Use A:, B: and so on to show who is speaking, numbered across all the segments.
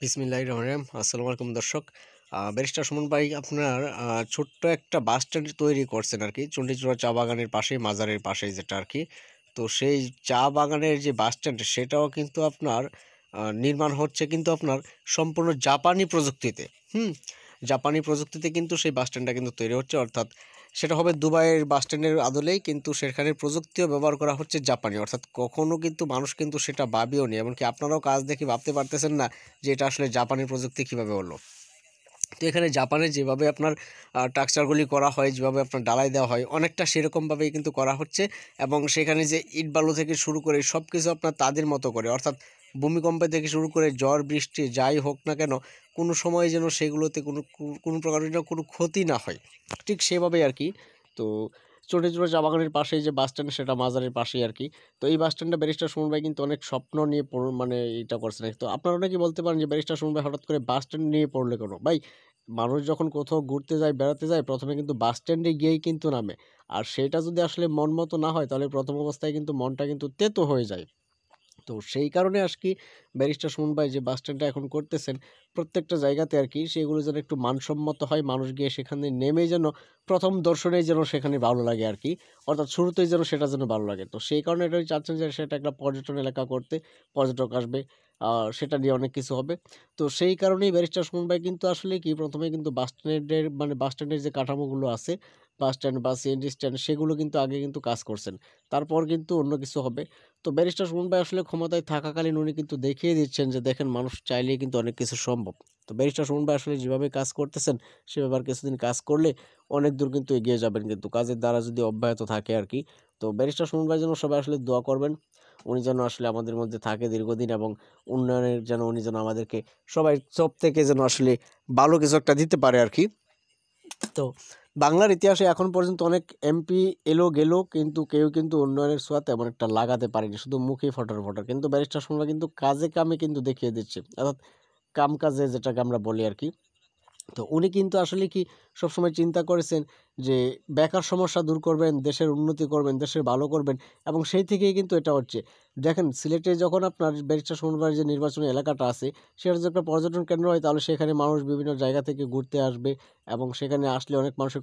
A: বিসমিল্লাহির রহমানির রহিম। আসসালামু আলাইকুম দর্শক। ব্যারিস্টার সুমন ভাই আপনার ছোট্ট একটা বাস স্ট্যান্ড তৈরি করছেন আরকি। চণ্ডীচূড়া চা বাগানের পাশেই, মাজারের পাশেই যেটা আরকি। তো সেই চা বাগানের যে বাস স্ট্যান্ড সেটাও কিন্তু আপনার নির্মাণ হচ্ছে কিন্তু আপনার সম্পূর্ণ জাপানি প্রযুক্তিতে। হুম? জাপানি প্রযুক্তিতে কিন্তু সেই বাস স্ট্যান্ডটা কিন্তু তৈরি হচ্ছে, অর্থাৎ সেটা হবে দুবাইয়ের বাস স্ট্যান্ডের আদলেই, কিন্তু সেখানে প্রযুক্তিও ব্যবহার করা হচ্ছে জাপানি। অর্থাৎ কখনো কিন্তু মানুষ কিন্তু সেটা ভাবেওনি। এমনকি আপনারাও কাজ দেখে ভাবতে পারতেছেন না যে এটা আসলে জাপানি প্রযুক্তি কিভাবে হলো। তো এখানে জাপানে যেভাবে আপনার স্ট্রাকচারগুলি করা হয়, যেভাবে আপনার ঢালাই দেওয়া হয়, অনেকটা সেরকমভাবেই কিন্তু করা হচ্ছে। এবং সেখানে যে ইট বালু থেকে শুরু করে সব কিছু আপনার তাদের মতো করে, অর্থাৎ ভূমিকম্প থেকে শুরু করে ঝড় বৃষ্টি যাই হোক না কেন, কোনো সময় যেন সেগুলোতে কোনো প্রকার যেন কোনো ক্ষতি না হয়, ঠিক সেভাবেই আর কি। তো চণ্ডীচূড়া চা বাগানের পাশেই যে বাস স্ট্যান্ড, সেটা মাজারের পাশেই আর কি। তো এই বাস স্ট্যান্ডে ব্যারিস্টার সুমন ভাই কিন্তু অনেক স্বপ্ন নিয়ে মানে এটা করছেন। তো আপনারা অনেকেই বলতে পারেন যে ব্যারিস্টার সুমন ভাই হঠাৎ করে বাস স্ট্যান্ড নিয়ে পড়লো কেন? ভাই, মানুষ যখন কোথাও ঘুরতে যায়, বেড়াতে যায়, ১ম এ কিন্তু বাস স্ট্যান্ডে গিয়েই কিন্তু নামে। আর সেটা যদি আসলে মন মতো না হয়, তাহলে ১ম অবস্থায় কিন্তু মনটা কিন্তু তেতো হয়ে যায়। তো সেই কারণে আজকি ব্যারিস্টার সুমন ভাই যে বাস স্ট্যান্ডটা এখন করতেছেন, প্রত্যেকটা জায়গাতে আরকি সেগুলো যেন একটু মানসম্মত হয়। মানুষ গিয়ে সেখানে নেমেই যেন ১ম দর্শনেই যেন সেখানে ভালো লাগে আরকি। অর্থাৎ শুরুতেই যেন সেটা যেন ভালো লাগে। তো সেই কারণে এটাই চাচ্ছেন যে সেটা একটা পর্যটন এলাকা করতে। পর্যটক আসবে। আ সেটা নিয়ে অনেক কিছু হবে। তো সেই কারণেই ব্যারিস্টার সুমন ভাই কিন্তু আসলে কি ১ম এ কিন্তু বাস স্ট্যান্ডের মানে বাস স্ট্যান্ডের যে কাঠামোগুলো আছে, বাস স্ট্যান্ড বা সিএনজি স্ট্যান্ড, সেগুলো কিন্তু আগে কিন্তু কাজ করছেন। তারপর কিন্তু অন্য কিছু হবে। তো ব্যারিস্টার সুমন ভাই আসলে ক্ষমতায় থাকাকালীন উনি কিন্তু দেখিয়ে দিচ্ছেন যে দেখেন, মানুষ চাইলেই কিন্তু অনেক কিছু সম্ভব। তো ব্যারিস্টার সুমন ভাই আসলে যেভাবে কাজ করতেছেন, সেভাবে আর কিছুদিন কাজ করলে অনেক দূর কিন্তু এগিয়ে যাবেন কিন্তু, কাজের দ্বারা যদি অব্যাহত থাকে আরকি। তো ব্যারিস্টার সুমন ভাই যেন সবাই আসলে দোয়া করবেন। উনি যেন আসলে আমাদের মধ্যে থাকে দীর্ঘদিন, এবং উন্নয়নের যেন উনি যেন আমাদেরকে সবাই সব থেকে যেন আসলে ভালো কিছু একটা দিতে পারে আরকি। তো বাংলার ইতিহাসে এখন পর্যন্ত অনেক এমপি এলো গেল, কিন্তু কেউ কিন্তু উন্নয়নের ছোঁয়া তেমন একটা লাগাতে পারেনি। শুধু মুখেই ফটর, ফটর। কিন্তু ব্যারিস্টার সুমন কিন্তু কাজে কামে কিন্তু দেখিয়ে দিচ্ছে। অর্থাৎ কাম কাজে যেটাকে আমরা বলি আরকি। তো উনি কিন্তু আসলে কি সবসময় চিন্তা করেছেন যে বেকার সমস্যা দূর করবেন, দেশের উন্নতি করবেন, দেশের ভালো করবেন, এবং সেই থেকেই কিন্তু এটা হচ্ছে। দেখেন, সিলেটে যখন আপনার ব্যারিস্টার সুমন ভাইয়ের যে নির্বাচনী এলাকাটা আছে, সেটা যদি একটা পর্যটন কেন্দ্র হয়, তাহলে সেখানে মানুষ বিভিন্ন জায়গা থেকে ঘুরতে আসবে, এবং সেখানে আসলে অনেক মানুষের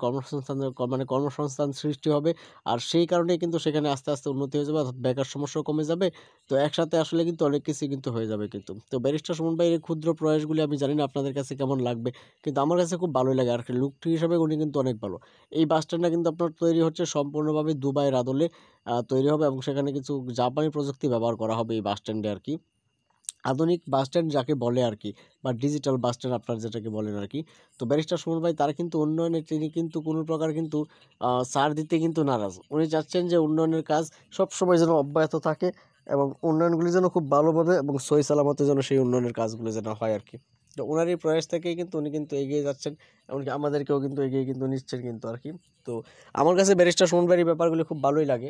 A: কর্মসংস্থান সৃষ্টি হবে। আর সেই কারণেই কিন্তু সেখানে আস্তে, আস্তে উন্নতি হয়ে যাবে, অর্থাৎ বেকার সমস্যাও কমে যাবে। তো একসাথে আসলে কিন্তু অনেক কিছুই কিন্তু হয়ে যাবে কিন্তু। তো ব্যারিস্টার সুমন ভাইয়ের এই ক্ষুদ্র প্রয়াসগুলি আমি জানি না আপনাদের কাছে কেমন লাগবে। কিন্তু আমার কাছে খুব ভালোই লাগে। আর লুকটি হিসাবে উনি কিন্তু অনেক ভালো। এই বাস স্ট্যান্ডটা কিন্তু আপনার তৈরি হচ্ছে সম্পূর্ণভাবে দুবাইয়ের আদলে তৈরি হবে, এবং সেখানে কিছু জাপানি প্রযুক্তি ব্যবহার করা হবে এই বাস স্ট্যান্ডে আরকি। আধুনিক বাস স্ট্যান্ড যাকে বলে আরকি, বা ডিজিটাল বাস স্ট্যান্ড আপনারা যেটাকে বলেন আরকি। তো ব্যারিস্টার সুমন ভাই তারা কিন্তু উন্নয়নে তিনি কিন্তু কোনো প্রকার কিন্তু ছাড় দিতে কিন্তু নারাজ। উনি চাচ্ছেন যে উন্নয়নের কাজ সবসময় যেন অব্যাহত থাকে, এবং উন্নয়নগুলি যেন খুব ভালোভাবে এবং সহি সালামতে যেন সেই উন্নয়নের কাজগুলো যেন হয় আরকি। তো উনার এই প্রয়াস থেকেই কিন্তু উনি কিন্তু এগিয়ে যাচ্ছেন। এমনকি আমাদেরকেও কিন্তু এগিয়ে কিন্তু নিচ্ছেন কিন্তু আরকি। তো আমার কাছে ব্যারিস্টার সুমন ভাইয়ের এই ব্যাপারগুলো খুব ভালোই লাগে।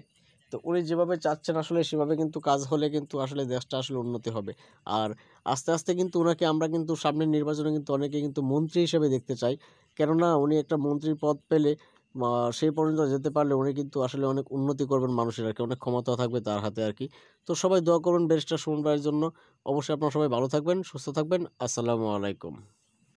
A: তো উনি যেভাবে চাচ্ছেন আসলে সেভাবে কিন্তু কাজ হলে কিন্তু আসলে দেশটা আসলে উন্নতি হবে। আর আস্তে, আস্তে কিন্তু উনাকে আমরা কিন্তু সামনের নির্বাচনে কিন্তু অনেকে কিন্তু মন্ত্রী হিসেবে দেখতে চাই। কেননা উনি একটা মন্ত্রীর পদ পেলে মা সেই পর্যন্ত যেতে পারলে উনি কিন্তু আসলে অনেক উন্নতি করবেন মানুষের আরকি। অনেক ক্ষমতা থাকবে তার হাতে আরকি। তো সবাই দোয়া করবেন ব্যারিস্টার সুমন ভাইয়ের জন্য। অবশ্যই আপনারা সবাই ভালো থাকবেন, সুস্থ থাকবেন। আসসালামু আলাইকুম।